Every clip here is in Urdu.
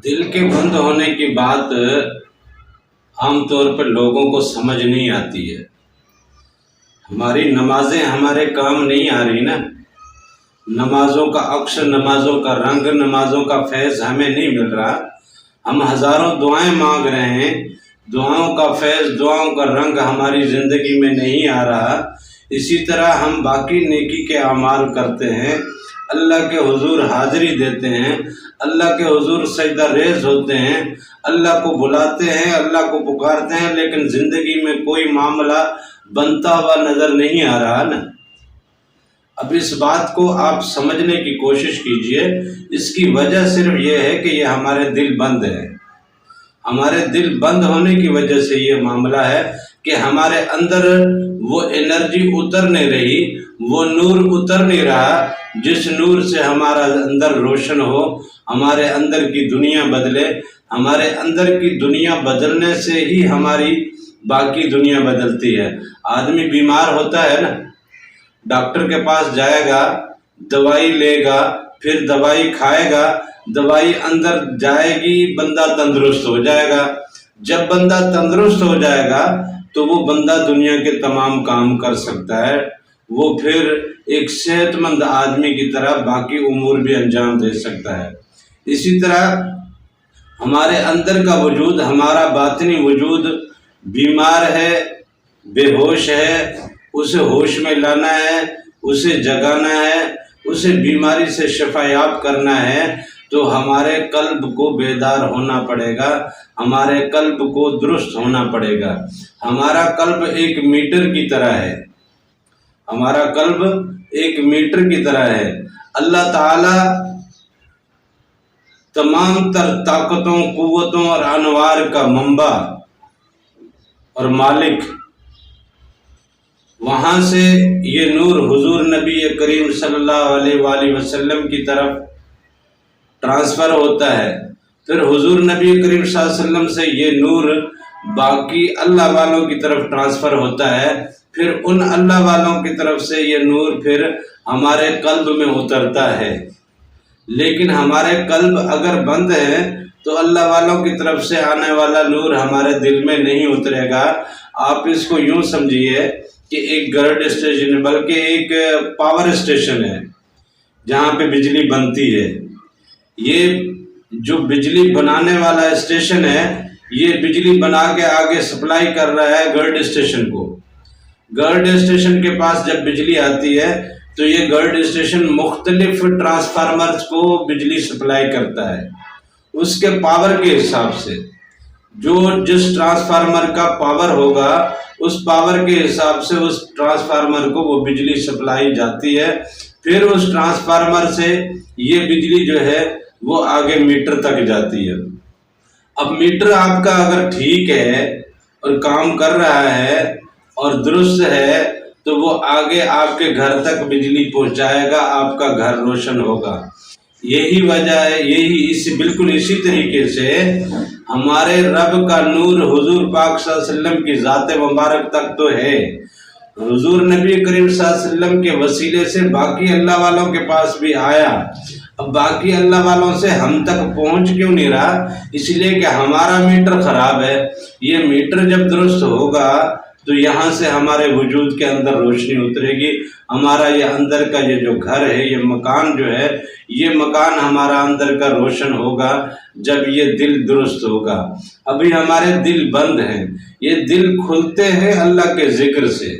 دل کے بند ہونے کی بات عام طور پر لوگوں کو سمجھ نہیں آتی ہے۔ ہماری نمازیں ہمارے کام نہیں آ رہی نا، نمازوں کا عکس، نمازوں کا رنگ، نمازوں کا فیض ہمیں نہیں مل رہا۔ ہم ہزاروں دعائیں مانگ رہے ہیں، دعاؤں کا فیض، دعاؤں کا رنگ ہماری زندگی میں نہیں آ رہا۔ اسی طرح ہم باقی نیکی کے اعمال کرتے ہیں، اللہ کے حضور حاضری دیتے ہیں، اللہ کے حضور سجدہ ریز ہوتے ہیں، اللہ کو بلاتے ہیں، اللہ کو پکارتے ہیں، لیکن زندگی میں کوئی معاملہ بنتا ہوا نظر نہیں آ رہا نا۔ اب اس بات کو آپ سمجھنے کی کوشش کیجئے۔ اس کی وجہ صرف یہ ہے کہ یہ ہمارے دل بند ہے۔ ہمارے دل بند ہونے کی وجہ سے یہ معاملہ ہے کہ ہمارے اندر وہ انرجی اتر نہیں رہی، وہ نور اتر نہیں رہا جس نور سے ہمارا اندر روشن ہو، ہمارے اندر کی دنیا بدلے۔ ہمارے اندر کی دنیا بدلنے سے ہی ہماری باقی دنیا بدلتی ہے۔ آدمی بیمار ہوتا ہے نا، ڈاکٹر کے پاس جائے گا، دوائی لے گا، پھر دوائی کھائے گا، دوائی اندر جائے گی، بندہ تندرست ہو جائے گا۔ جب بندہ تندرست ہو جائے گا تو وہ بندہ دنیا کے تمام کام کر سکتا ہے، وہ پھر ایک صحت مند آدمی کی طرح باقی امور بھی انجام دے سکتا ہے۔ اسی طرح ہمارے اندر کا وجود، ہمارا باطنی وجود بیمار ہے، بے ہوش ہے، اسے ہوش میں لانا ہے، اسے جگانا ہے، اسے بیماری سے شفا یاب کرنا ہے، تو ہمارے قلب کو بیدار ہونا پڑے گا، ہمارے قلب کو درست ہونا پڑے گا۔ ہمارا قلب ایک میٹر کی طرح ہے، ہمارا قلب ایک میٹر کی طرح ہے۔ اللہ تعالی تمام تر طاقتوں، قوتوں اور انوار کا منبع اور مالک، وہاں سے یہ نور حضور نبی کریم صلی اللہ علیہ وآلہ وسلم کی طرف ٹرانسفر ہوتا ہے، پھر حضور نبی کریم صلی اللہ علیہ وسلم سے یہ نور باقی اللہ والوں کی طرف ٹرانسفر ہوتا ہے، پھر ان اللہ والوں کی طرف سے یہ نور پھر ہمارے قلب میں اترتا ہے۔ لیکن ہمارے قلب اگر بند ہے تو اللہ والوں کی طرف سے آنے والا نور ہمارے دل میں نہیں اترے گا۔ آپ اس کو یوں سمجھیے کہ ایک گرڈ اسٹیشن، بلکہ ایک پاور اسٹیشن ہے جہاں پہ بجلی بنتی ہے۔ یہ جو بجلی بنانے والا اسٹیشن ہے، یہ بجلی بنا کے آگے سپلائی کر رہا ہے گرڈ اسٹیشن کو۔ گرڈ اسٹیشن کے پاس جب بجلی آتی ہے تو یہ گرڈ اسٹیشن مختلف ٹرانسفارمرز کو بجلی سپلائی کرتا ہے، اس کے پاور کے حساب سے۔ جو جس ٹرانسفارمر کا پاور ہوگا، اس پاور کے حساب سے اس ٹرانسفارمر کو وہ بجلی سپلائی جاتی ہے، پھر اس ٹرانسفارمر سے یہ بجلی جو ہے وہ آگے میٹر تک جاتی ہے۔ اب میٹر آپ کا اگر ٹھیک ہے اور کام کر رہا ہے اور درست ہے تو وہ آگے آپ کے گھر تک بجلی پہنچائے گا، آپ کا گھر روشن ہوگا۔ یہی وجہ ہے، بالکل اسی طریقے سے ہمارے رب کا نور حضور پاک صلی اللہ علیہ وسلم کی ذات مبارک تک تو ہے، حضور نبی کریم صلی اللہ علیہ وسلم کے وسیلے سے باقی اللہ والوں کے پاس بھی آیا۔ اب باقی اللہ والوں سے ہم تک پہنچ کیوں نہیں رہا؟ اس لیے کہ ہمارا میٹر خراب ہے۔ یہ میٹر جب درست ہوگا تو یہاں سے ہمارے وجود کے اندر روشنی اترے گی، ہمارا یہ اندر کا یہ جو گھر ہے، یہ مکان جو ہے، یہ مکان ہمارا اندر کا روشن ہوگا جب یہ دل درست ہوگا۔ ابھی ہمارے دل بند ہیں، یہ دل کھلتے ہیں اللہ کے ذکر سے۔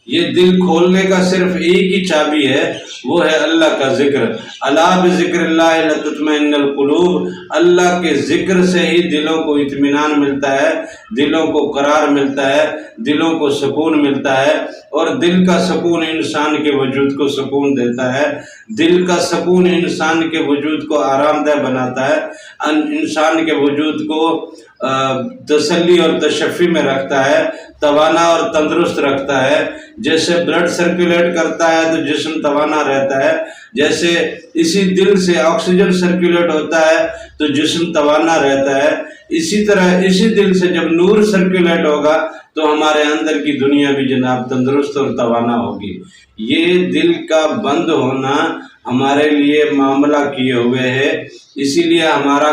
یہ دل کھولنے کا صرف ایک ہی چابی ہے، وہ ہے اللہ کا ذکر۔ الا بذکر اللہ لتطمئن القلوب، اللہ کے ذکر سے ہی دلوں کو اطمینان ملتا ہے، دلوں کو قرار ملتا ہے، دلوں کو سکون ملتا ہے، اور دل کا سکون انسان کے وجود کو سکون دیتا ہے، دل کا سکون انسان کے وجود کو آرام دہ بناتا ہے، انسان کے وجود کو تسلی اور تشفی میں رکھتا ہے، توانا اور تندرست رکھتا ہے۔ جیسے بلڈ سرکولیٹ کرتا ہے تو جسم توانا رہتا ہے، جیسے اسی دل سے آکسیجن سرکولیٹ ہوتا ہے تو جسم توانا رہتا ہے، اسی طرح اسی دل سے جب نور سرکولیٹ ہوگا تو ہمارے اندر کی دنیا بھی جناب تندرست اور توانا ہوگی۔ یہ دل کا بند ہونا ہمارے لیے معاملہ کیے ہوئے ہے، اسی لیے ہمارا